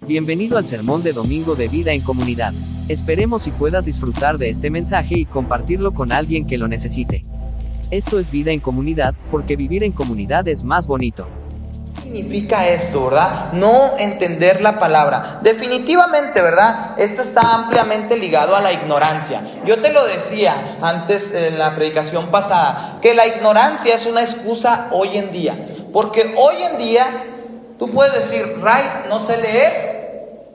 Bienvenido al sermón de domingo de Vida en Comunidad. Esperemos y puedas disfrutar de este mensaje y compartirlo con alguien que lo necesite. Esto es Vida en Comunidad, porque vivir en comunidad es más bonito. ¿Qué significa esto, verdad? No entender la palabra. Definitivamente, ¿verdad? Esto está ampliamente ligado a la ignorancia. Yo te lo decía antes en la predicación pasada, que la ignorancia es una excusa hoy en día. Porque hoy en día tú puedes decir, Ray, no sé leer,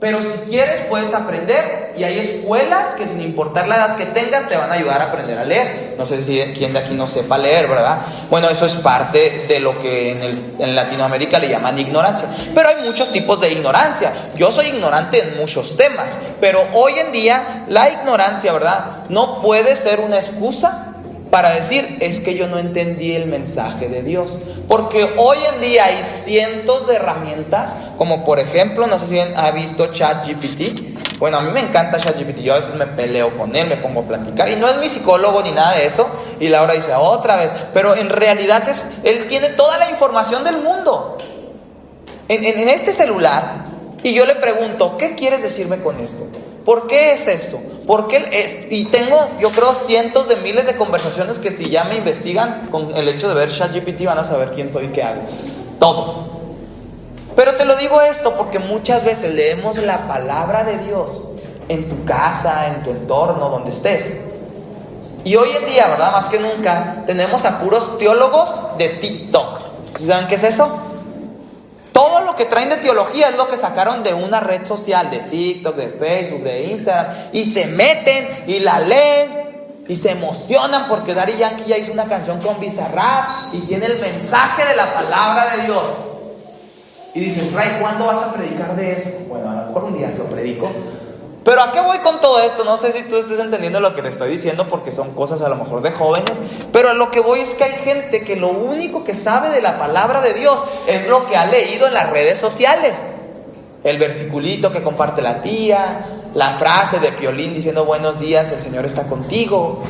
pero si quieres puedes aprender, y hay escuelas que sin importar la edad que tengas te van a ayudar a aprender a leer. No sé si quién de aquí no sepa leer, ¿verdad? Bueno, eso es parte de lo que en Latinoamérica le llaman ignorancia. Pero hay muchos tipos de ignorancia. Yo soy ignorante en muchos temas, pero hoy en día la ignorancia, ¿verdad?, no puede ser una excusa para decir, es que yo no entendí el mensaje de Dios. Porque hoy en día hay cientos de herramientas, como por ejemplo, no sé si ha visto ChatGPT. Bueno, a mí me encanta ChatGPT, yo a veces me peleo con él, me pongo a platicar, y no es mi psicólogo ni nada de eso, y Laura dice, otra vez, pero en realidad él tiene toda la información del mundo en este celular, y yo le pregunto, ¿qué quieres decirme con esto? ¿Por qué es esto? ¿Por qué es? Y tengo, yo creo, cientos de miles de conversaciones que si ya me investigan con el hecho de ver ChatGPT van a saber quién soy y qué hago. Todo. Pero te lo digo esto porque muchas veces leemos la palabra de Dios en tu casa, en tu entorno, donde estés. Y hoy en día, ¿verdad?, más que nunca, tenemos a puros teólogos de TikTok. ¿Saben qué es eso? Todo lo que traen de teología es lo que sacaron de una red social, de TikTok, de Facebook, de Instagram, y se meten y la leen y se emocionan porque Daddy Yankee ya hizo una canción con Bizarrap y tiene el mensaje de la palabra de Dios. Y dices, Ray, ¿cuándo vas a predicar de eso? Bueno, a lo mejor un día lo predico. Pero ¿a qué voy con todo esto? No sé si tú estés entendiendo lo que te estoy diciendo, porque son cosas a lo mejor de jóvenes, pero a lo que voy es que hay gente que lo único que sabe de la palabra de Dios es lo que ha leído en las redes sociales. El versiculito que comparte la tía, la frase de Piolín diciendo buenos días, el Señor está contigo.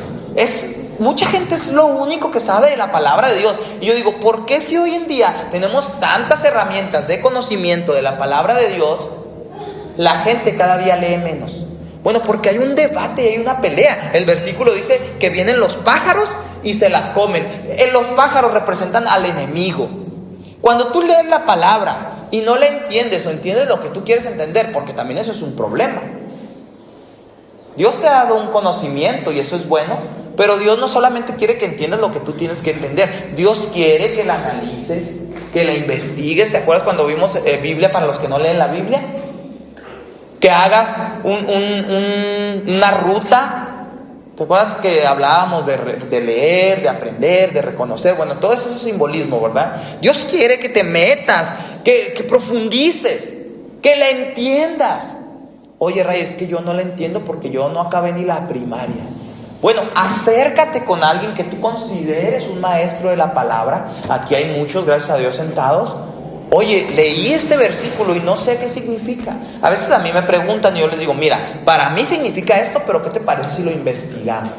Mucha gente es lo único que sabe de la palabra de Dios. Y yo digo, ¿por qué si hoy en día tenemos tantas herramientas de conocimiento de la palabra de Dios, la gente cada día lee menos? Bueno, porque hay un debate y hay una pelea. El versículo dice que vienen los pájaros y se las comen. Los pájaros representan al enemigo. Cuando tú lees la palabra y no la entiendes o entiendes lo que tú quieres entender, porque también eso es un problema. Dios te ha dado un conocimiento y eso es bueno, pero Dios no solamente quiere que entiendas lo que tú tienes que entender. Dios quiere que la analices, que la investigues. ¿Te acuerdas cuando vimos Biblia para los que no leen la Biblia? Que hagas una ruta. ¿Te acuerdas que hablábamos de leer, de aprender, de reconocer? Bueno, todo eso es simbolismo, ¿verdad? Dios quiere que te metas, que profundices, que la entiendas. Oye, Ray, es que yo no la entiendo porque yo no acabé ni la primaria. Bueno, acércate con alguien que tú consideres un maestro de la palabra. Aquí hay muchos, gracias a Dios, sentados. Oye, leí este versículo y no sé qué significa. A veces a mí me preguntan y yo les digo, mira, para mí significa esto, pero ¿qué te parece si lo investigamos?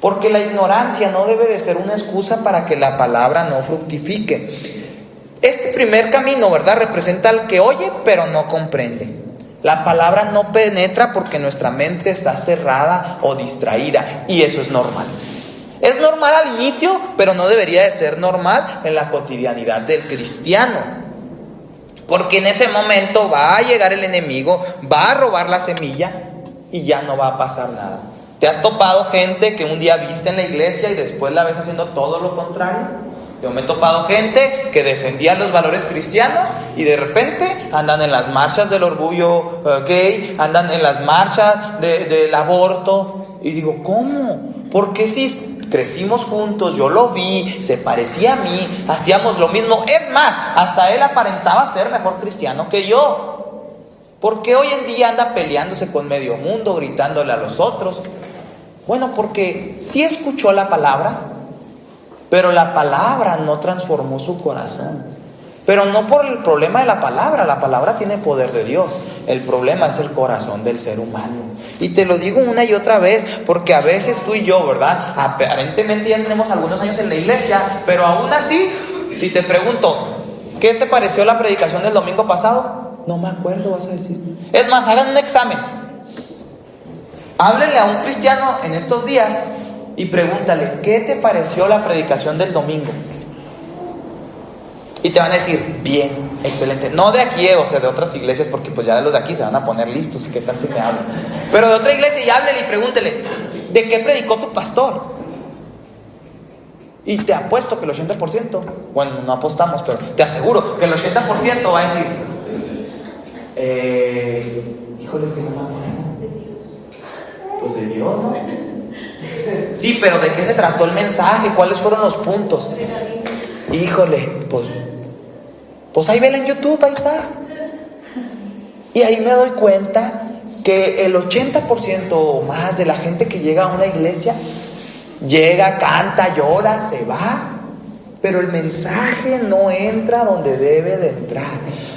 Porque la ignorancia no debe de ser una excusa para que la palabra no fructifique. Este primer camino, ¿verdad?, representa al que oye, pero no comprende. La palabra no penetra porque nuestra mente está cerrada o distraída, y eso es normal. Es normal al inicio, pero no debería de ser normal en la cotidianidad del cristiano. Porque en ese momento va a llegar el enemigo, va a robar la semilla y ya no va a pasar nada. ¿Te has topado gente que un día viste en la iglesia y después la ves haciendo todo lo contrario? Yo me he topado gente que defendía los valores cristianos y de repente andan en las marchas del orgullo gay, andan en las marchas del aborto. Y digo, ¿cómo? ¿Por qué si crecimos juntos, yo lo vi, se parecía a mí, hacíamos lo mismo? Es más, hasta él aparentaba ser mejor cristiano que yo. ¿Por qué hoy en día anda peleándose con medio mundo, gritándole a los otros? Bueno, porque sí escuchó la palabra, pero la palabra no transformó su corazón. Pero no por el problema de la palabra tiene poder de Dios. El problema es el corazón del ser humano. Y te lo digo una y otra vez, porque a veces tú y yo, ¿verdad?, aparentemente ya tenemos algunos años en la iglesia, pero aún así, si te pregunto, ¿qué te pareció la predicación del domingo pasado? No me acuerdo, vas a decir. Es más, hagan un examen. Háblenle a un cristiano en estos días y pregúntale, ¿qué te pareció la predicación del domingo? Y te van a decir, bien, excelente. No de aquí, o sea, de otras iglesias, porque pues ya de los de aquí se van a poner listos, ¿qué tal si me hablan? Pero de otra iglesia, y háblenle y pregúntele, ¿de qué predicó tu pastor? Y te apuesto que el 80%, bueno, no apostamos, pero te aseguro que el 80% va a decir, híjole, ¿qué no me acuerdo? Pues de Dios, ¿no? Sí, pero ¿de qué se trató el mensaje? ¿Cuáles fueron los puntos? Híjole, pues ahí vela en YouTube, ahí está. Y ahí me doy cuenta que el 80% o más de la gente que llega a una iglesia, llega, canta, llora, se va, pero el mensaje no entra donde debe de entrar.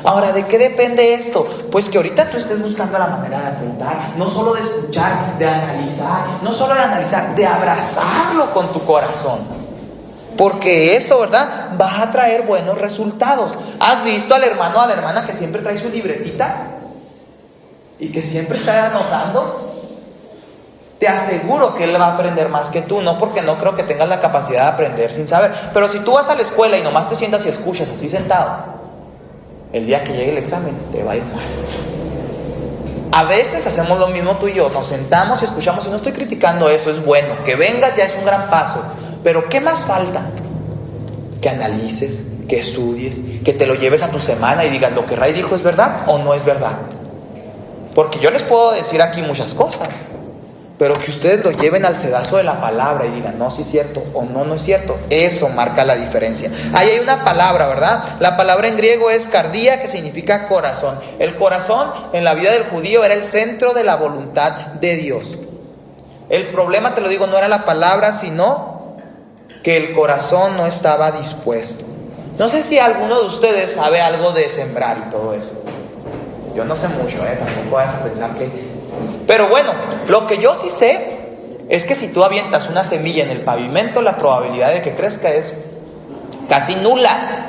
Ahora, ¿de qué depende esto? Pues que ahorita tú estés buscando la manera de apuntar, no solo de escuchar, de analizar, no solo de analizar, de abrazarlo con tu corazón. Porque eso, ¿verdad?, va a traer buenos resultados. ¿Has visto al hermano o a la hermana que siempre trae su libretita? Y que siempre está anotando. Te aseguro que él va a aprender más que tú. No porque no creo que tengas la capacidad de aprender sin saber. Pero si tú vas a la escuela y nomás te sientas y escuchas así sentado, el día que llegue el examen te va a ir mal. A veces hacemos lo mismo tú y yo. Nos sentamos y escuchamos. Y no estoy criticando eso, es bueno. Que vengas ya es un gran paso. Pero ¿qué más falta? Que analices, que estudies, que te lo lleves a tu semana y digas, ¿lo que Ray dijo es verdad o no es verdad? Porque yo les puedo decir aquí muchas cosas, pero que ustedes lo lleven al sedazo de la palabra y digan, no, sí es cierto o no, no es cierto. Eso marca la diferencia. Ahí hay una palabra, ¿verdad? La palabra en griego es cardia, que significa corazón. El corazón en la vida del judío era el centro de la voluntad de Dios. El problema, te lo digo, no era la palabra, sino que el corazón no estaba dispuesto. No sé si alguno de ustedes sabe algo de sembrar y todo eso. Yo no sé mucho, tampoco vas a pensar que... Pero bueno, lo que yo sí sé es que si tú avientas una semilla en el pavimento, la probabilidad de que crezca es casi nula.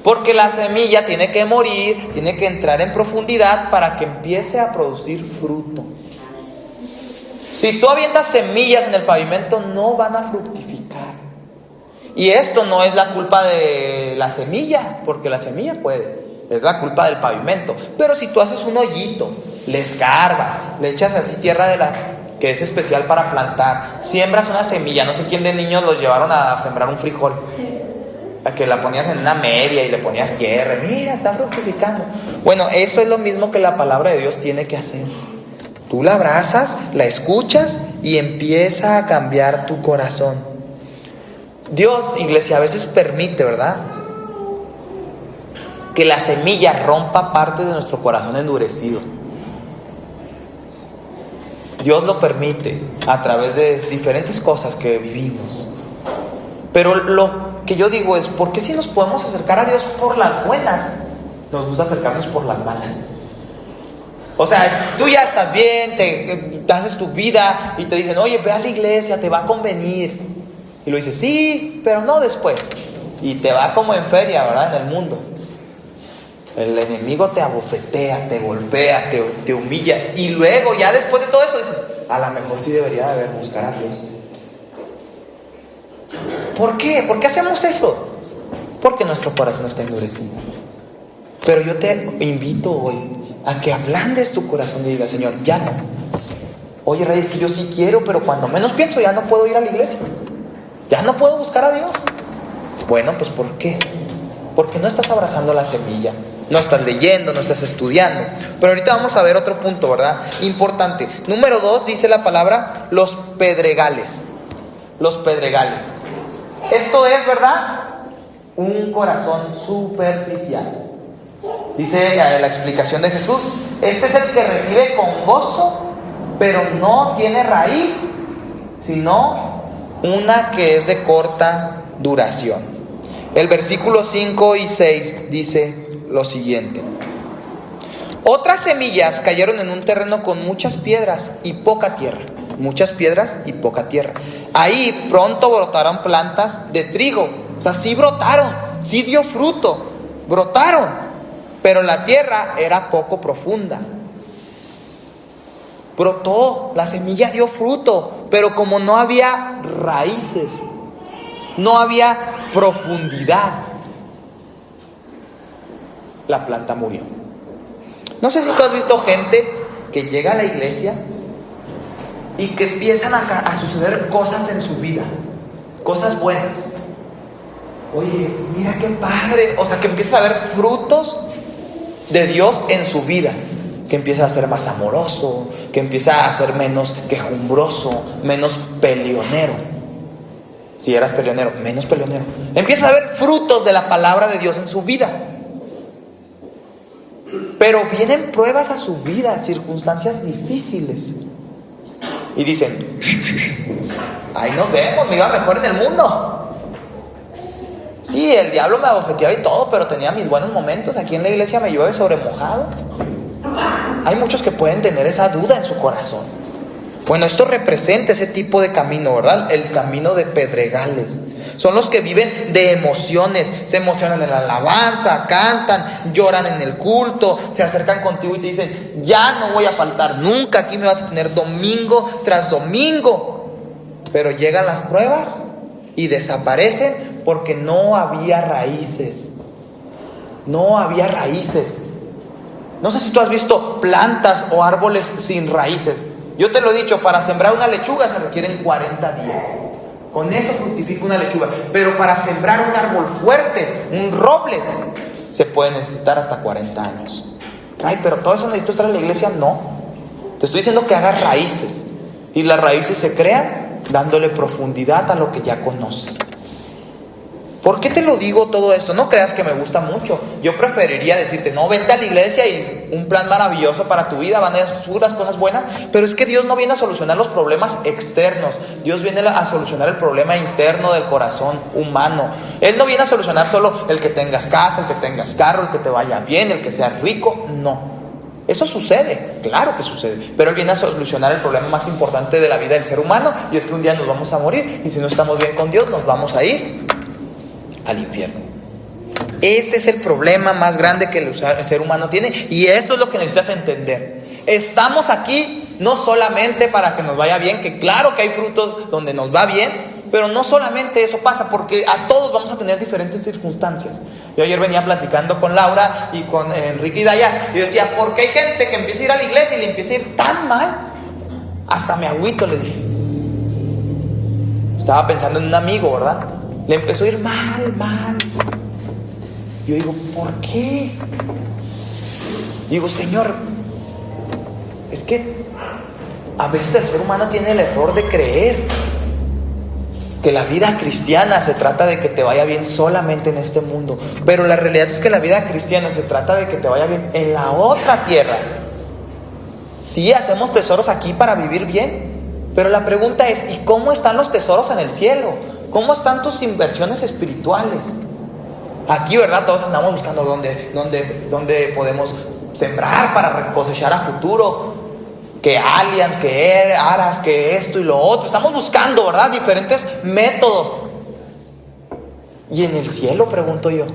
Porque la semilla tiene que morir, tiene que entrar en profundidad para que empiece a producir fruto. Si tú avientas semillas en el pavimento, no van a fructificar. Y esto no es la culpa de la semilla, porque la semilla puede, es la culpa del pavimento. Pero si tú haces un hoyito, le escarbas, le echas así tierra de la que es especial para plantar, siembras una semilla, no sé quién de niños los llevaron a sembrar un frijol, a que la ponías en una media y le ponías tierra, mira, está fructificando. Bueno, eso es lo mismo que la palabra de Dios tiene que hacer. Tú la abrazas, la escuchas y empieza a cambiar tu corazón. Dios, iglesia, a veces permite, ¿verdad?, que la semilla rompa parte de nuestro corazón endurecido. Dios lo permite a través de diferentes cosas que vivimos. Pero lo que yo digo es, ¿por qué si nos podemos acercar a Dios por las buenas, nos gusta acercarnos por las malas? O sea, tú ya estás bien, te haces tu vida y te dicen, oye, ve a la iglesia, te va a convenir. Y lo dices, sí, pero no después. Y te va como en feria, ¿verdad? En el mundo. El enemigo te abofetea, te golpea, te humilla. Y luego, ya después de todo eso, dices, a lo mejor sí debería de buscar a Dios. ¿Por qué? ¿Por qué hacemos eso? Porque nuestro corazón está endurecido. Pero yo te invito hoy a que ablandes tu corazón y digas, Señor, ya no. Oye, Rey, es que yo sí quiero, pero cuando menos pienso ya no puedo ir a la iglesia. Ya no puedo buscar a Dios. Bueno, pues ¿por qué? Porque no estás abrazando la semilla, no estás leyendo, no estás estudiando. Pero ahorita vamos a ver otro punto, ¿verdad? Importante. Número 2, dice la palabra, los pedregales. Los pedregales. Esto es, ¿verdad?, un corazón superficial. Dice la explicación de Jesús, este es el que recibe con gozo, pero no tiene raíz, sino una que es de corta duración. El versículo 5 y 6 dice lo siguiente: otras semillas cayeron en un terreno con muchas piedras y poca tierra. Muchas piedras y poca tierra. Ahí pronto brotaron plantas de trigo. O sea, sí brotaron, sí dio fruto, brotaron. pero la tierra era poco profunda. Brotó, la semilla dio fruto, pero como no había raíces, no había profundidad, la planta murió. No sé si tú has visto gente que llega a la iglesia y que empiezan a suceder cosas en su vida, cosas buenas. Oye, mira qué padre. O sea, que empieza a ver frutos de Dios en su vida. Que empieza a ser más amoroso, que empieza a ser menos quejumbroso, menos peleonero. Si eras peleonero, menos peleonero. Empieza a ver frutos de la palabra de Dios en su vida. Pero vienen pruebas a su vida, circunstancias difíciles. Y dicen, ahí nos vemos, me iba mejor en el mundo. Sí, el diablo me abofeteaba y todo, pero tenía mis buenos momentos. Aquí en la iglesia me llueve sobre mojado. Hay muchos que pueden tener esa duda en su corazón. Bueno, esto representa ese tipo de camino, ¿verdad? El camino de pedregales. Son los que viven de emociones. Se emocionan en la alabanza, cantan, lloran en el culto, se acercan contigo y te dicen, ya no voy a faltar nunca, aquí me vas a tener domingo tras domingo. Pero llegan las pruebas y desaparecen porque no había raíces. No había raíces. No sé si tú has visto plantas o árboles sin raíces. Yo te lo he dicho, para sembrar una lechuga se requieren 40 días. Con eso fructifica una lechuga. Pero para sembrar un árbol fuerte, un roble, se puede necesitar hasta 40 años. Ay, pero todo eso necesito estar en la iglesia. No. Te estoy diciendo que hagas raíces. Y las raíces se crean dándole profundidad a lo que ya conoces. ¿Por qué te lo digo todo esto? No creas que me gusta mucho. Yo preferiría decirte, no, vente a la iglesia y un plan maravilloso para tu vida, van a subir las cosas buenas. Pero es que Dios no viene a solucionar los problemas externos. Dios viene a solucionar el problema interno del corazón humano. Él no viene a solucionar solo el que tengas casa, el que tengas carro, el que te vaya bien, el que seas rico. No. Eso sucede, claro que sucede. Pero Él viene a solucionar el problema más importante de la vida del ser humano. Y es que un día nos vamos a morir. Y si no estamos bien con Dios, nos vamos a ir al infierno. Ese es el problema más grande que el ser humano tiene, y eso es lo que necesitas entender. Estamos aquí no solamente para que nos vaya bien, que claro que hay frutos donde nos va bien, pero no solamente eso pasa, porque a todos vamos a tener diferentes circunstancias. Yo ayer venía platicando con Laura y con Enrique y Daya y decía, ¿por qué hay gente que empieza a ir a la iglesia y le empieza a ir tan mal? Hasta me agüito, le dije. Estaba pensando en un amigo, ¿verdad? Le empezó a ir mal. Yo digo, ¿por qué? Digo, Señor, es que a veces el ser humano tiene el error de creer que la vida cristiana se trata de que te vaya bien solamente en este mundo. Pero la realidad es que la vida cristiana se trata de que te vaya bien en la otra tierra. Sí, hacemos tesoros aquí para vivir bien, pero la pregunta es, ¿y cómo están los tesoros en el cielo? ¿Cómo están tus inversiones espirituales? Aquí, ¿verdad? Todos andamos buscando dónde podemos sembrar para cosechar a futuro. Que Allianz, que Aras, que esto y lo otro. Estamos buscando, ¿verdad? Diferentes métodos. Y en el cielo, pregunto yo,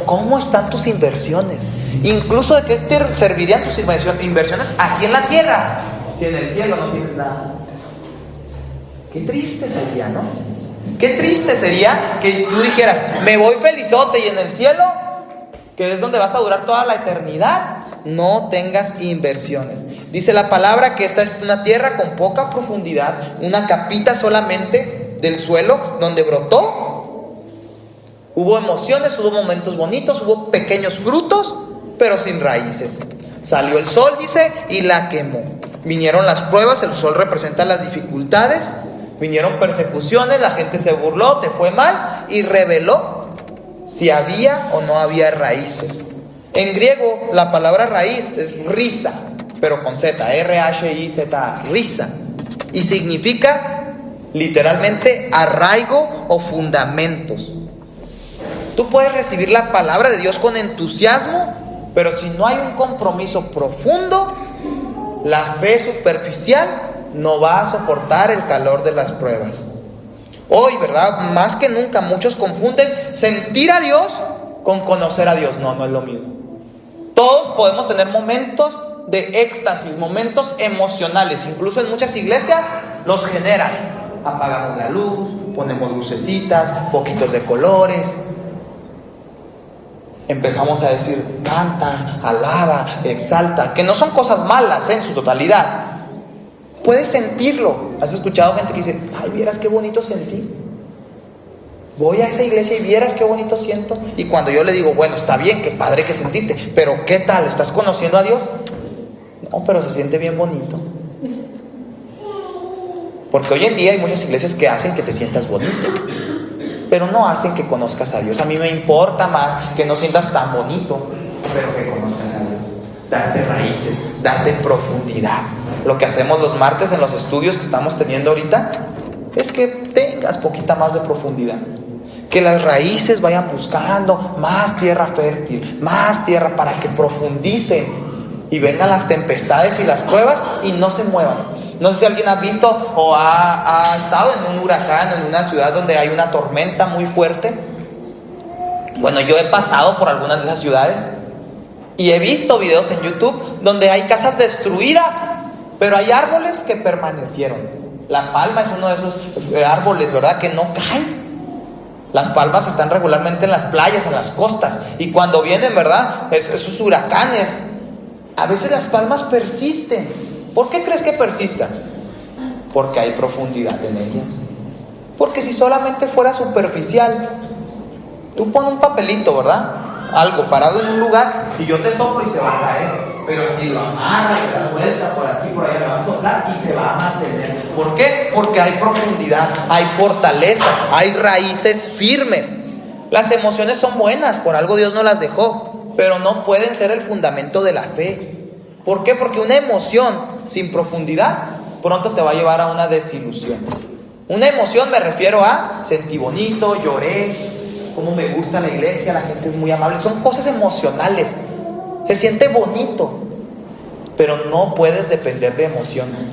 ¿cómo están tus inversiones? Incluso, ¿de qué te servirían tus inversiones aquí en la tierra si en el cielo no tienes nada? Qué triste sería, ¿no? Qué triste sería que tú dijeras, me voy felizote, y en el cielo, que es donde vas a durar toda la eternidad, no tengas inversiones. Dice la palabra que esta es una tierra con poca profundidad, una capita solamente del suelo donde brotó. Hubo emociones, hubo momentos bonitos, hubo pequeños frutos, pero sin raíces. Salió el sol, dice, y la quemó. Vinieron las pruebas, el sol representa las dificultades. Vinieron persecuciones, la gente se burló, te fue mal, y reveló si había o no había raíces. En griego la palabra raíz es risa, pero con Z, R-H-I-Z, risa. Y significa literalmente arraigo o fundamentos. Tú puedes recibir la palabra de Dios con entusiasmo, pero si no hay un compromiso profundo, la fe superficial no va a soportar el calor de las pruebas. Hoy, ¿verdad? Más que nunca muchos confunden sentir a Dios con conocer a Dios. No, no es lo mismo. Todos podemos tener momentos de éxtasis, momentos emocionales. Incluso en muchas iglesias los generan. Apagamos la luz, ponemos lucecitas, poquitos de colores. Empezamos a decir, canta, alaba, exalta, que no son cosas malas en su totalidad. Puedes sentirlo. ¿Has escuchado gente que dice, ay, vieras qué bonito sentí? Voy a esa iglesia y vieras qué bonito siento. Y cuando yo le digo, bueno, está bien, qué padre que sentiste, pero ¿qué tal? ¿Estás conociendo a Dios? No, pero se siente bien bonito. Porque hoy en día hay muchas iglesias que hacen que te sientas bonito, pero no hacen que conozcas a Dios. A mí me importa más que no sientas tan bonito, pero que conozcas a Dios. Darte raíces, darte profundidad. Lo que hacemos los martes en los estudios que estamos teniendo ahorita es que tengas poquita más de profundidad. Que las raíces vayan buscando más tierra fértil, más tierra para que profundicen y vengan las tempestades y las pruebas y no se muevan. No sé si alguien ha visto o ha estado en un huracán, en una ciudad donde hay una tormenta muy fuerte. Bueno, yo he pasado por algunas de esas ciudades y he visto videos en YouTube donde hay casas destruidas, pero hay árboles que permanecieron. La palma es uno de esos árboles, ¿verdad?, que no caen. Las palmas están regularmente en las playas, en las costas, y cuando vienen, ¿verdad?, esos huracanes, a veces las palmas persisten. ¿Por qué crees que persistan? Porque hay profundidad en ellas. Porque si solamente fuera superficial, tú pones un papelito, ¿verdad?, algo parado en un lugar y yo te soplo y se va a caer. Pero si lo amarras, le das vuelta por aquí, por allá, le vas a soplar y se va a mantener. ¿Por qué? Porque hay profundidad, hay fortaleza, hay raíces firmes. Las emociones son buenas, por algo Dios no las dejó, pero no pueden ser el fundamento de la fe. ¿Por qué? Porque una emoción sin profundidad pronto te va a llevar a una desilusión. Una emoción me refiero a sentí bonito, lloré, cómo me gusta la iglesia, la gente es muy amable. Son cosas emocionales. Se siente bonito, pero no puedes depender de emociones.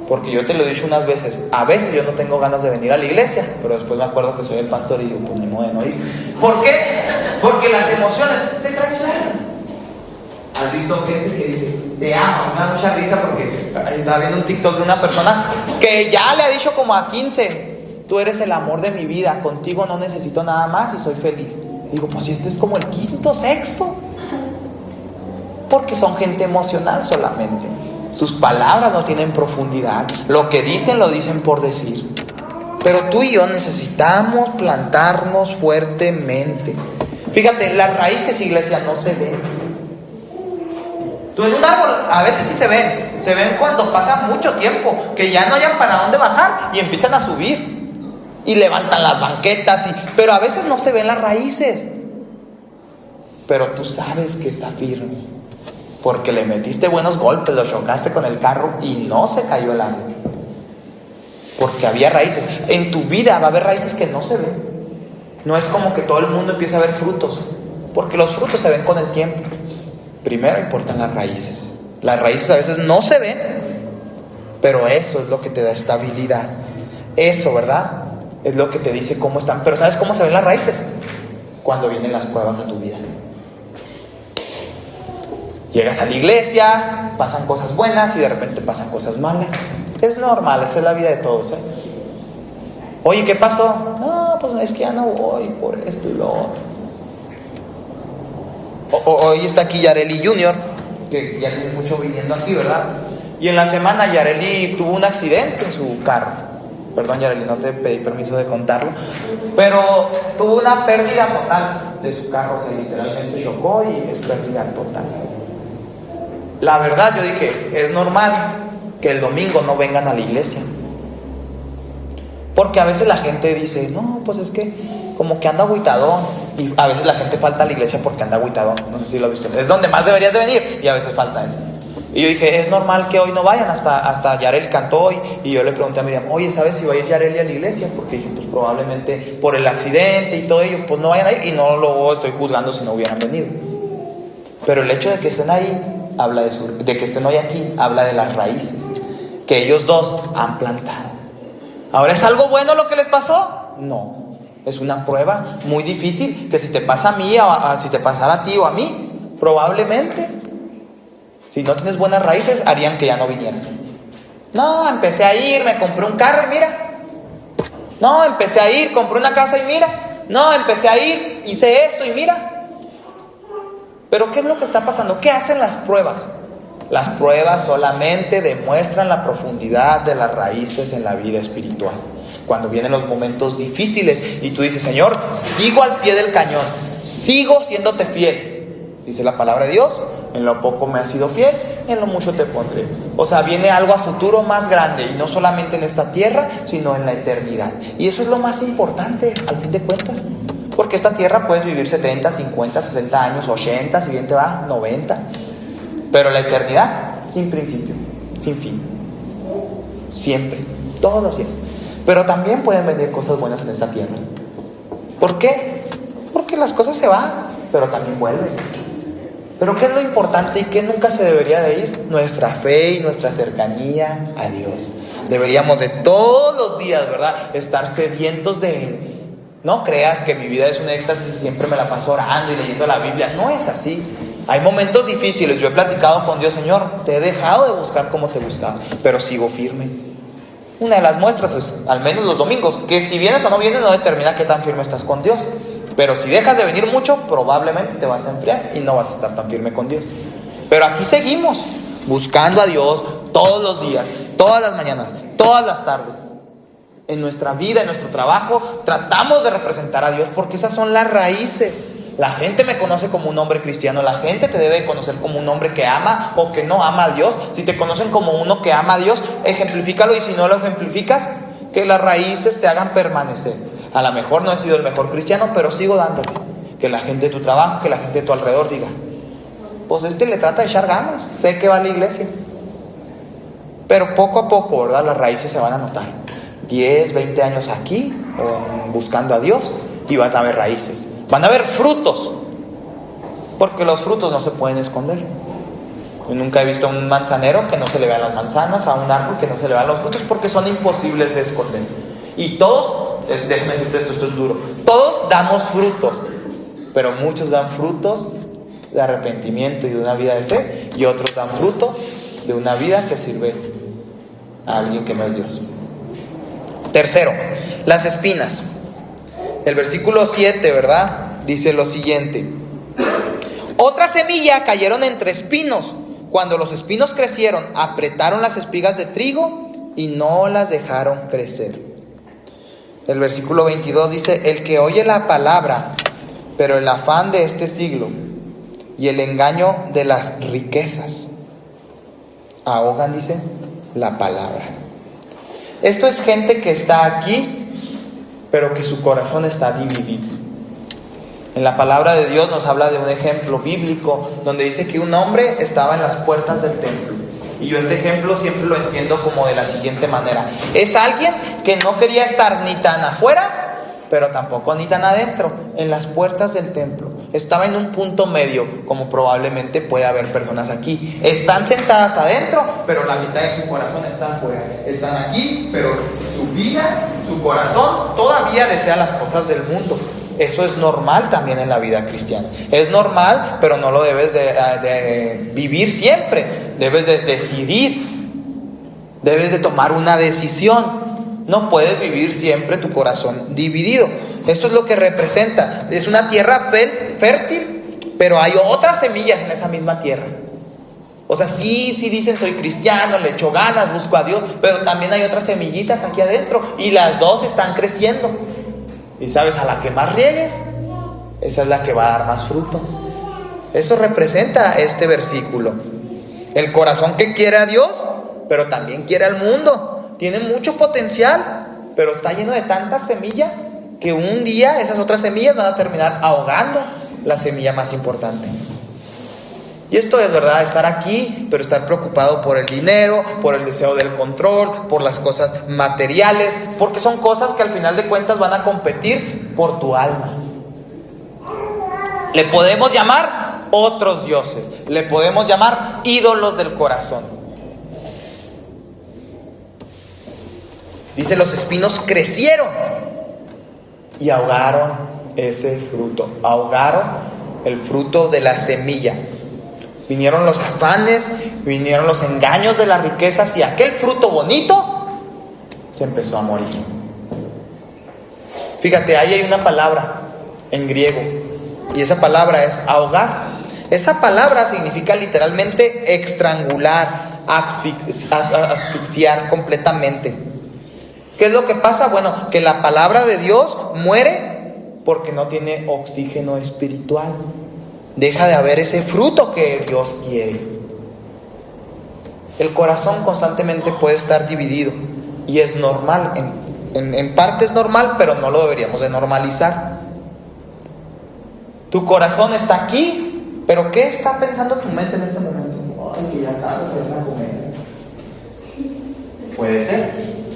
Porque yo te lo he dicho unas veces, a veces yo no tengo ganas de venir a la iglesia, pero después me acuerdo que soy el pastor y digo, pues ni modo de no ir. ¿Por qué? Porque las emociones te traicionan. ¿Has visto gente que dice, te amo? Me da mucha risa porque estaba viendo un TikTok de una persona que ya le ha dicho como a 15, tú eres el amor de mi vida, contigo no necesito nada más y soy feliz. Digo, pues si este es como el quinto, sexto. Porque son gente emocional solamente. Sus palabras no tienen profundidad. Lo que dicen lo dicen por decir. Pero tú y yo necesitamos plantarnos fuertemente. Fíjate, las raíces, iglesia, no se ven. Tú en un árbol, a veces sí se ven cuando pasa mucho tiempo, que ya no hayan para dónde bajar y empiezan a subir y levantan las banquetas, pero a veces no se ven las raíces. Pero tú sabes que está firme, porque le metiste buenos golpes, lo chocaste con el carro y no se cayó el árbol. Porque había raíces. En tu vida va a haber raíces que no se ven. No es como que todo el mundo empiece a ver frutos, porque los frutos se ven con el tiempo. Primero importan las raíces. Las raíces a veces no se ven, pero eso es lo que te da estabilidad. Eso, ¿verdad?, es lo que te dice cómo están. Pero ¿sabes cómo se ven las raíces? Cuando vienen las pruebas a tu vida. Llegas a la iglesia, pasan cosas buenas y de repente pasan cosas malas. Es normal, esa es la vida de todos, ¿eh? Oye, ¿qué pasó? No, pues es que ya no voy por esto y lo otro. Hoy está aquí Yareli Junior, que ya tiene mucho viviendo aquí, ¿verdad? Y en la semana Yareli tuvo un accidente en su carro. Perdón, Yareli, no te pedí permiso de contarlo, pero tuvo una pérdida total de su carro. O sea, literalmente chocó y es pérdida total. La verdad, yo dije, es normal que el domingo no vengan a la iglesia, porque a veces la gente dice, no, pues es que como que anda agüitadón, y a veces la gente falta a la iglesia porque anda agüitadón. No sé si lo has visto, es donde más deberías de venir y a veces falta eso. Y yo dije, es normal que hoy no vayan. Hasta Yareli cantó hoy y yo le pregunté a Miriam, oye, ¿sabes si va a ir Yareli a la iglesia? Porque dije, pues probablemente por el accidente y todo ello, pues no vayan a ir, y no lo estoy juzgando si no hubieran venido. Pero el hecho de que estén ahí habla de que estén hoy aquí, habla de las raíces que ellos dos han plantado. ¿Ahora es algo bueno lo que les pasó? No. Es una prueba muy difícil que si te pasa a mí, si te pasara a ti o a mí, probablemente, si no tienes buenas raíces, harían que ya no vinieras. No, empecé a ir, me compré un carro y mira. No, empecé a ir, compré una casa y mira. No, empecé a ir, hice esto y mira. Pero ¿qué es lo que está pasando? ¿Qué hacen las pruebas? Las pruebas solamente demuestran la profundidad de las raíces en la vida espiritual. Cuando vienen los momentos difíciles y tú dices, Señor, sigo al pie del cañón, sigo siéndote fiel. Dice la palabra de Dios, en lo poco me has sido fiel, en lo mucho te pondré. O sea, viene algo a futuro más grande, y no solamente en esta tierra, sino en la eternidad. Y eso es lo más importante, al fin de cuentas. Porque esta tierra puedes vivir 70, 50, 60 años, 80, si bien te va, 90. Pero la eternidad, sin principio, sin fin. Siempre, todos los días. Pero también pueden venir cosas buenas en esta tierra. ¿Por qué? Porque las cosas se van, pero también vuelven. Pero ¿qué es lo importante y qué nunca se debería de ir? Nuestra fe y nuestra cercanía a Dios. Deberíamos de todos los días, ¿verdad?, estar sedientos de Él. No creas que mi vida es un éxtasis y siempre me la paso orando y leyendo la Biblia. No es así. Hay momentos difíciles. Yo he platicado con Dios, Señor, te he dejado de buscar como te buscaba, pero sigo firme. Una de las muestras es, al menos los domingos, que si vienes o no vienes no determina qué tan firme estás con Dios. Pero si dejas de venir mucho, probablemente te vas a enfriar y no vas a estar tan firme con Dios. Pero aquí seguimos, buscando a Dios todos los días, todas las mañanas, todas las tardes. En nuestra vida, en nuestro trabajo, tratamos de representar a Dios porque esas son las raíces. La gente me conoce como un hombre cristiano. La gente te debe conocer como un hombre que ama o que no ama a Dios. Si te conocen como uno que ama a Dios, ejemplifícalo, y si no lo ejemplificas, que las raíces te hagan permanecer. A lo mejor no he sido el mejor cristiano, pero sigo dándole. Que la gente de tu trabajo, que la gente de tu alrededor diga, pues le trata de echar ganas, sé que va a la iglesia. Pero poco a poco, ¿verdad?, las raíces se van a notar. 10, 20 años aquí, buscando a Dios, y van a haber raíces. Van a haber frutos, porque los frutos no se pueden esconder. Yo nunca he visto a un manzanero que no se le vean las manzanas, a un árbol que no se le vean los frutos, porque son imposibles de esconder. Y todos, déjame decirte esto es duro, todos damos frutos, pero muchos dan frutos de arrepentimiento y de una vida de fe, y otros dan fruto de una vida que sirve a alguien que no es Dios. Tercero, las espinas. El versículo 7, ¿verdad?, dice lo siguiente: otra semilla cayeron entre espinos. Cuando los espinos crecieron, apretaron las espigas de trigo y no las dejaron crecer. El versículo 22 dice: el que oye la palabra, pero el afán de este siglo y el engaño de las riquezas ahogan, dice, la palabra. Esto es gente que está aquí, pero que su corazón está dividido. En la palabra de Dios nos habla de un ejemplo bíblico donde dice que un hombre estaba en las puertas del templo. Y yo este ejemplo siempre lo entiendo como de la siguiente manera: es alguien que no quería estar ni tan afuera, pero tampoco ni tan adentro, en las puertas del templo. Estaba en un punto medio, como probablemente puede haber personas aquí. Están sentadas adentro, pero la mitad de su corazón está afuera. Están aquí, pero su vida, su corazón todavía desea las cosas del mundo. Eso es normal también en la vida cristiana. Es normal, pero no lo debes de vivir siempre. Debes de decidir. Debes de tomar una decisión. No puedes vivir siempre tu corazón dividido. Esto es lo que representa. Es una tierra fértil, pero hay otras semillas en esa misma tierra. O sea, sí dicen soy cristiano, le echo ganas, busco a Dios, pero también hay otras semillitas aquí adentro y las dos están creciendo. Y sabes, a la que más riegues, esa es la que va a dar más fruto. Eso representa este versículo. El corazón que quiere a Dios, pero también quiere al mundo. Tiene mucho potencial, pero está lleno de tantas semillas que un día esas otras semillas van a terminar ahogando la semilla más importante. Y esto es verdad, estar aquí, pero estar preocupado por el dinero, por el deseo del control, por las cosas materiales, porque son cosas que al final de cuentas van a competir por tu alma. Le podemos llamar otros dioses, le podemos llamar ídolos del corazón. Dice, los espinos crecieron. y ahogaron ese fruto, ahogaron el fruto de la semilla. Vinieron los afanes, vinieron los engaños de las riquezas y aquel fruto bonito se empezó a morir. Fíjate, ahí hay una palabra en griego y esa palabra es ahogar. Esa palabra significa literalmente estrangular, asfixiar completamente. ¿Qué es lo que pasa? Bueno, que la palabra de Dios muere porque no tiene oxígeno espiritual. Deja de haber ese fruto que Dios quiere. El corazón constantemente puede estar dividido y es normal, en parte es normal, pero no lo deberíamos de normalizar. Tu corazón está aquí, pero ¿qué está pensando tu mente en este momento? Ay, que ya tarde, pues a comer. Puede ser.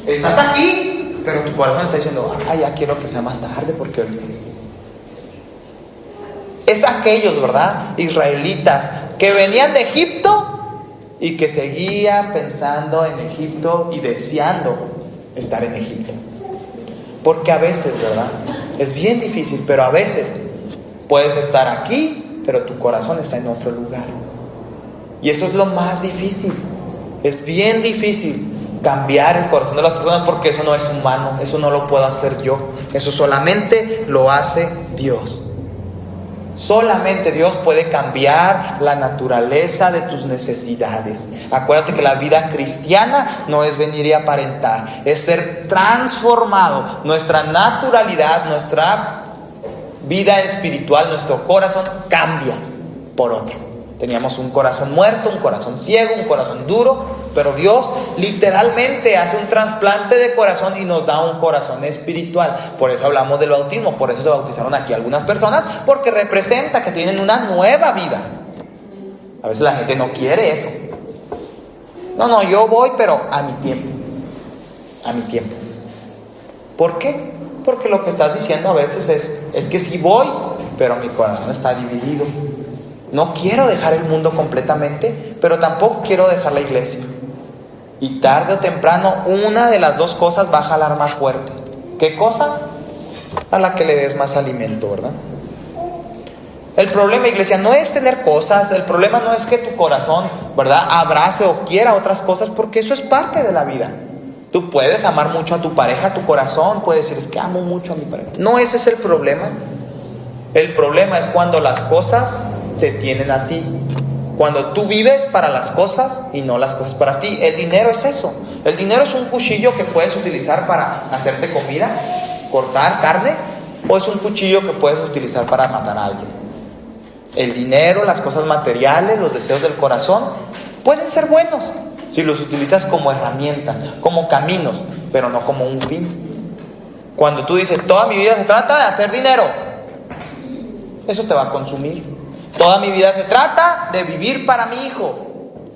Estás aquí, pero tu corazón está diciendo, ay, ya quiero que sea más tarde porque... Es aquellos, ¿verdad? Israelitas que venían de Egipto y que seguían pensando en Egipto y deseando estar en Egipto. Porque a veces, ¿verdad? Es bien difícil, pero a veces puedes estar aquí, pero tu corazón está en otro lugar. Y eso es lo más difícil. Es bien difícil cambiar el corazón de las personas porque eso no es humano, eso no lo puedo hacer yo. Eso solamente lo hace Dios. Solamente Dios puede cambiar la naturaleza de tus necesidades. Acuérdate que la vida cristiana no es venir y aparentar, es ser transformado. Nuestra naturalidad, nuestra vida espiritual, nuestro corazón cambia por otro. Teníamos un corazón muerto, un corazón ciego, un corazón duro, pero Dios literalmente hace un trasplante de corazón y nos da un corazón espiritual. Por eso hablamos del bautismo, por eso se bautizaron aquí algunas personas, porque representa que tienen una nueva vida. A veces la gente no quiere eso. No, yo voy, pero a mi tiempo. A mi tiempo. ¿Por qué? Porque lo que estás diciendo a veces es que sí voy, pero mi corazón está dividido. No quiero dejar el mundo completamente, pero tampoco quiero dejar la iglesia. Y tarde o temprano, una de las dos cosas va a jalar más fuerte. ¿Qué cosa? A la que le des más alimento, ¿verdad? El problema, iglesia, no es tener cosas. El problema no es que tu corazón, ¿verdad?, abrace o quiera otras cosas, porque eso es parte de la vida. Tú puedes amar mucho a tu pareja, tu corazón puede decir, es que amo mucho a mi pareja. No, ese es el problema. El problema es cuando las cosas te tienen a ti. Cuando tú vives para las cosas y no las cosas para ti. El dinero es eso. El dinero es un cuchillo que puedes utilizar para hacerte comida, cortar carne, o es un cuchillo que puedes utilizar para matar a alguien. El dinero, las cosas materiales, los deseos del corazón pueden ser buenos si los utilizas como herramientas, como caminos, pero no como un fin. Cuando tú dices, toda mi vida se trata de hacer dinero, eso te va a consumir. Toda mi vida se trata de vivir para mi hijo,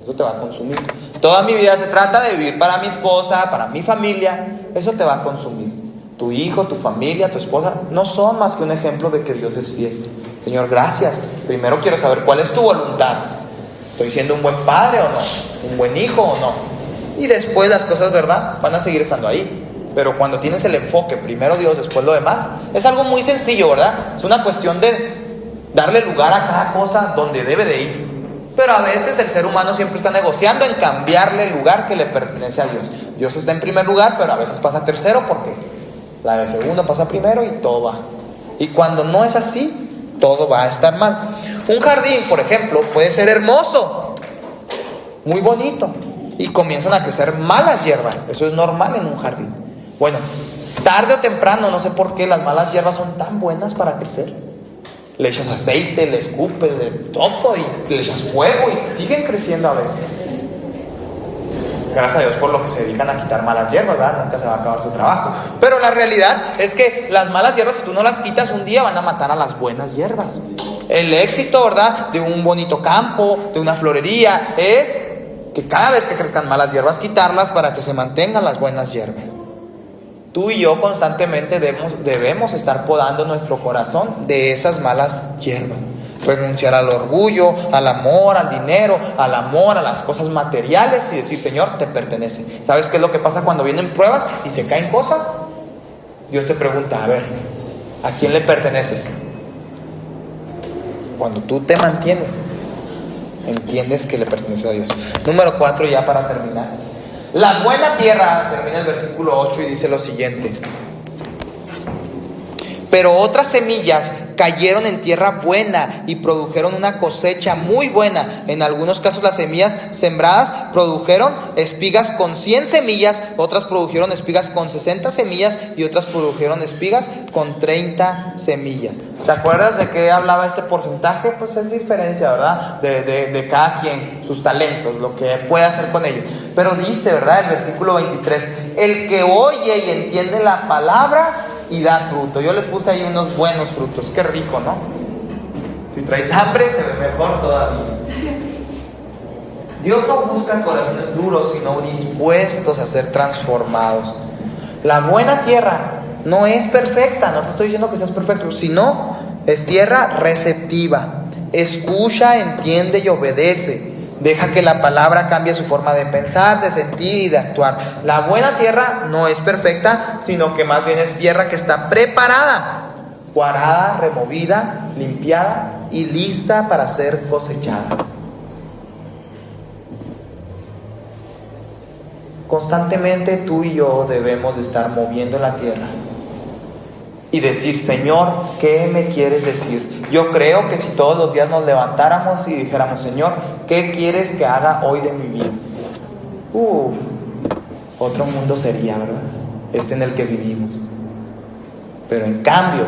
eso te va a consumir. Toda mi vida se trata de vivir para mi esposa, para mi familia, eso te va a consumir. Tu hijo, tu familia, tu esposa no son más que un ejemplo de que Dios es fiel. Señor, gracias. Primero quiero saber cuál es tu voluntad. ¿Estoy siendo un buen padre o no? ¿Un buen hijo o no? Y después las cosas, ¿verdad?, van a seguir estando ahí. Pero cuando tienes el enfoque, primero Dios, después lo demás, es algo muy sencillo, ¿verdad? Es una cuestión de darle lugar a cada cosa donde debe de ir. Pero a veces el ser humano siempre está negociando en cambiarle el lugar que le pertenece a Dios. Dios está en primer lugar, pero a veces pasa a tercero porque la de segundo pasa primero y todo va. Y cuando no es así, todo va a estar mal. Un jardín, por ejemplo, puede ser hermoso, muy bonito, y comienzan a crecer malas hierbas. Eso es normal en un jardín. Bueno, tarde o temprano, no sé por qué las malas hierbas son tan buenas para crecer. Le echas aceite, le escupes, le todo y le echas fuego y siguen creciendo a veces. Gracias a Dios por lo que se dedican a quitar malas hierbas, ¿verdad? Nunca se va a acabar su trabajo. Pero la realidad es que las malas hierbas, si tú no las quitas un día, van a matar a las buenas hierbas. El éxito, ¿verdad?, de un bonito campo, de una florería, es que cada vez que crezcan malas hierbas, quitarlas para que se mantengan las buenas hierbas. Tú y yo constantemente debemos estar podando nuestro corazón de esas malas hierbas. Renunciar al orgullo, al amor, al dinero, al amor, a las cosas materiales y decir, Señor, te pertenece. ¿Sabes qué es lo que pasa cuando vienen pruebas y se caen cosas? Dios te pregunta, a ver, ¿A quién le perteneces? Cuando tú te mantienes, entiendes que le pertenece a Dios. Número 4, ya para terminar. La buena tierra, termina el versículo 8 y dice lo siguiente: pero otras semillas cayeron en tierra buena y produjeron una cosecha muy buena. En algunos casos las semillas sembradas produjeron espigas con 100 semillas, otras produjeron espigas con 60 semillas y otras produjeron espigas con 30 semillas. ¿Te acuerdas de qué hablaba este porcentaje? Pues es diferencia, ¿verdad? De cada quien, sus talentos, lo que puede hacer con ellos. Pero dice, ¿verdad? El versículo 23, el que oye y entiende la palabra y da fruto. Yo les puse ahí unos buenos frutos. Qué rico, ¿no? Si traes hambre, se ve mejor todavía. Dios no busca corazones duros, sino dispuestos a ser transformados. La buena tierra no es perfecta, no te estoy diciendo que seas perfecto, sino es tierra receptiva. Escucha, entiende y obedece. Deja que la palabra cambie su forma de pensar, de sentir y de actuar. La buena tierra no es perfecta, sino que más bien es tierra que está preparada, cuarada, removida, limpiada y lista para ser cosechada. Constantemente tú y yo debemos de estar moviendo la tierra y decir: Señor, ¿qué me quieres decir? Yo creo que si todos los días nos levantáramos y dijéramos: Señor, ¿qué quieres que haga hoy de mi vida? Otro mundo sería, ¿verdad? Este en el que vivimos. Pero en cambio,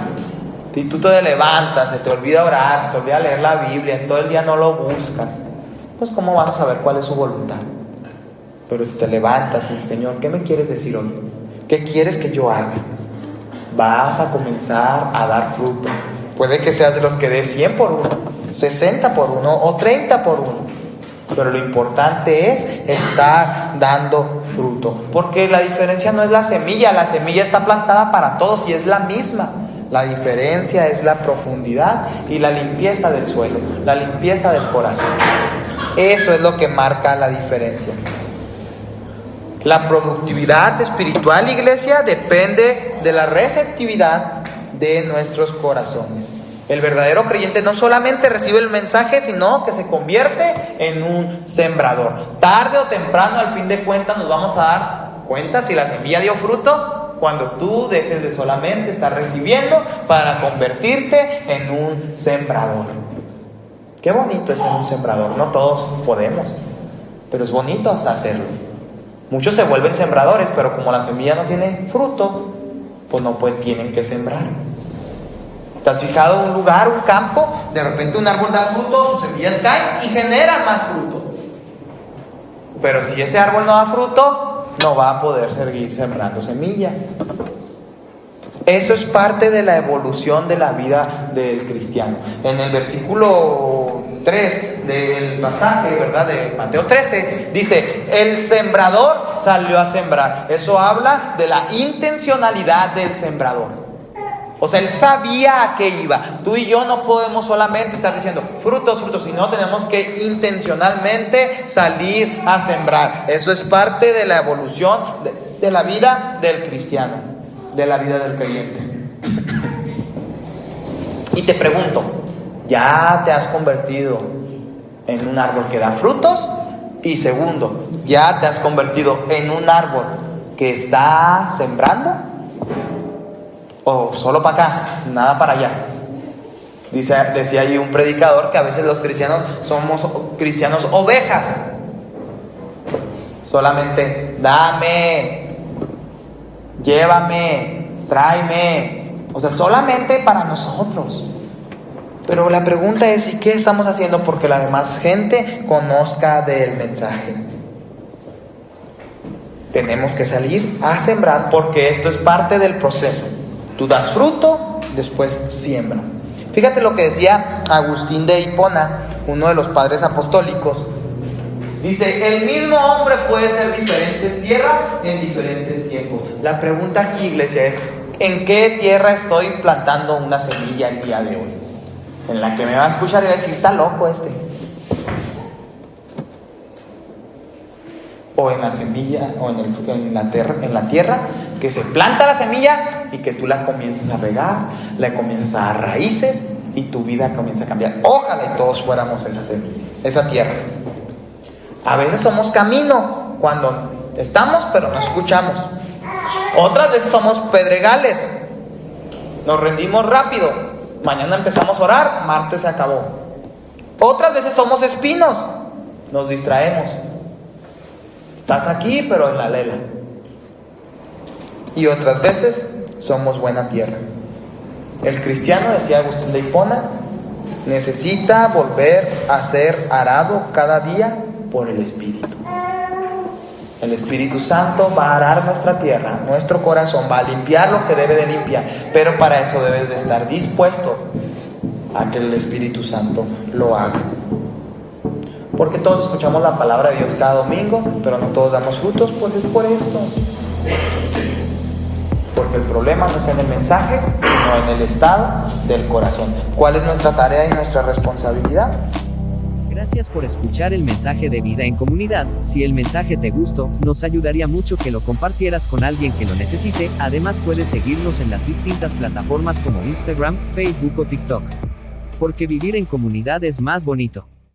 si tú te levantas, se te olvida orar, se te olvida leer la Biblia, en todo el día no lo buscas, pues ¿cómo vas a saber cuál es su voluntad? Pero si te levantas y dices: Señor, ¿qué me quieres decir hoy? ¿Qué quieres que yo haga? Vas a comenzar a dar fruto. Puede que seas de los que des 100 por 1, 60 por 1 o 30 por 1. Pero lo importante es estar dando fruto. Porque la diferencia no es la semilla está plantada para todos y es la misma. La diferencia es la profundidad y la limpieza del suelo, la limpieza del corazón. Eso es lo que marca la diferencia. La productividad espiritual, iglesia, depende de la receptividad de nuestros corazones. El verdadero creyente no solamente recibe el mensaje, sino que se convierte en un sembrador. Tarde o temprano, al fin de cuentas, nos vamos a dar cuenta si la semilla dio fruto, cuando tú dejes de solamente estar recibiendo para convertirte en un sembrador. Qué bonito es ser un sembrador. No todos podemos, pero es bonito hacerlo. Muchos se vuelven sembradores, pero como la semilla no tiene fruto, pues no tienen que sembrar. ¿Te has fijado un lugar, un campo? De repente un árbol da fruto, sus semillas caen y generan más fruto. Pero si ese árbol no da fruto, no va a poder seguir sembrando semillas. Eso es parte de la evolución de la vida del cristiano. En el versículo 3 del pasaje, ¿verdad?, de Mateo 13, dice: el sembrador salió a sembrar. Eso habla de la intencionalidad del sembrador. O sea, él sabía a qué iba. Tú y yo no podemos solamente estar diciendo frutos, frutos, sino tenemos que intencionalmente salir a sembrar. Eso es parte de la evolución de la vida del cristiano, de la vida del creyente. Y te pregunto, ¿ya te has convertido en un árbol que da frutos? Y segundo, ¿ya te has convertido en un árbol que está sembrando? ¿O solo para acá, nada para allá? Decía allí un predicador que a veces los cristianos somos cristianos ovejas. Solamente dame, llévame, tráeme. O sea, solamente para nosotros. Pero la pregunta es: ¿y qué estamos haciendo porque la demás gente conozca del mensaje? Tenemos que salir a sembrar, porque esto es parte del proceso. Tú das fruto, después siembra. Fíjate lo que decía Agustín de Hipona, uno de los padres apostólicos. Dice: el mismo hombre puede ser diferentes tierras en diferentes tiempos. La pregunta aquí, iglesia, es: ¿en qué tierra estoy plantando una semilla el día de hoy? En la que me va a escuchar y va a decir: está loco este. O en la semilla, o en la tierra que se planta la semilla y que tú la comiences a regar, le comiences a dar raíces y tu vida comienza a cambiar. Ojalá y todos fuéramos esa semilla, esa tierra. A veces somos camino cuando estamos pero no escuchamos. Otras veces somos pedregales, nos rendimos rápido, mañana empezamos a orar, martes se acabó. Otras veces somos espinos, nos distraemos. Estás aquí pero en la lela. Y otras veces somos buena tierra. El cristiano, decía Agustín de Hipona, necesita volver a ser arado cada día por el Espíritu. El Espíritu Santo va a arar nuestra tierra, nuestro corazón, va a limpiar lo que debe de limpiar, pero para eso debes de estar dispuesto a que el Espíritu Santo lo haga. Porque todos escuchamos la palabra de Dios cada domingo, pero no todos damos frutos, pues es por esto. Porque el problema no es en el mensaje, sino en el estado del corazón. ¿Cuál es nuestra tarea y nuestra responsabilidad? Gracias por escuchar el mensaje de Vida en Comunidad. Si el mensaje te gustó, nos ayudaría mucho que lo compartieras con alguien que lo necesite. Además, puedes seguirnos en las distintas plataformas como Instagram, Facebook o TikTok. Porque vivir en comunidad es más bonito.